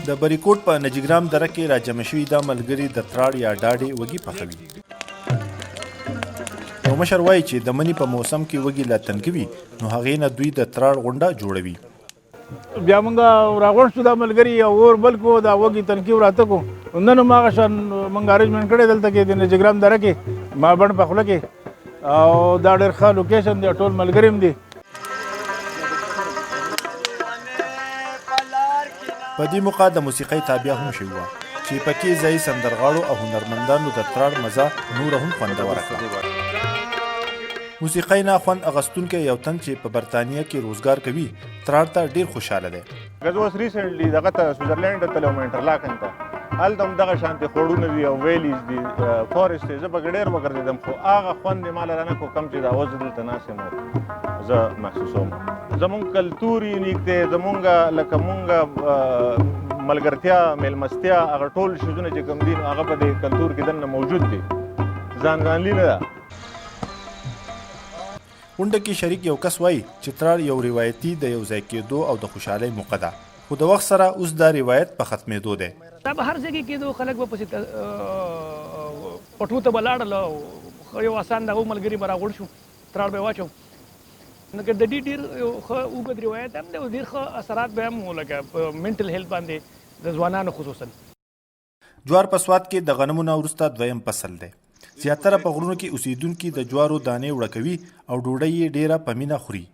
د بريکوټ په نجګرام دره کې راجمع شوي دا ملګري د تراړ یا ډاډۍ وږي پخوي. یو مشر وايي چې د مني په موسم کې وږي لا تنګوي نو هغې نه دوی د تراړ غونډه جوړوي. بیا موږ راغونډ شو دا ملګري اور بل کو دا وږي تنکي راته کو نن هم هغه شان موږ ارینجمنټ کړی دلته کې د نجګرام دره کې ما بڼ په خوله کې او دا ډېر ښه لوکیشن دی ټول ملګري هم دي. په دې موقع د موسیقۍ تابیا هم شوې وه چې پکې ځايي سندرغاړو او هنرمندانو د تراړ مزه نوره هم خوندوره کړه. موسیقۍ نه خوند اغستونکی یو تن چې په برطانیه کې روزګار کوي تراړ ته ډېر خوشحاله دی. زه اوس ریسنټلی دغه ته سویزرلینډ ته تللی وم انټرلاکن ته هلته هم دغه شانتې خوړونه دي او ویلیز دي فارسټ دی. زه پکې ډېر وګرځېدم خو هغه خوند یې ماله رانه کړو کوم چې دا اوس دلته ناست یم زه محسوسوم. زمونږ کلتور یونیک دی زمونږ لکه مونږ ملګرتیا میلمستیا هغه ټول شیزونه چې کوم دي هغه په دې کلتور کې دننه موجود دي ځانګانلي نه ده. غونډه کې شریک یو کس وایي چې تراړ یو روایتي د یو ځای کېدو او د خوشحالۍ موقع ده خو د وخت سره اوس دا روایت په ختمېدو دی. دا به هر ځای کې کېدو خلک به پسې پټو ته به لاړل یو اسان دغه ملګري به راغونډ شو تراړ به یې واچو نو که د دې ډېر ښه اوږد روایت هم دی او ډېر ښه اثرات به هم لکه په منټل هیلث باندې د ځوانانو خصوصا. جوار په سوات کې د غنمو نه وروسته دویم فصل دی. زیاتره په غرونو کې اوسیدونکي د جوارو دانې وړه کوي او ډوډۍ یې ډېره په مینه خوري.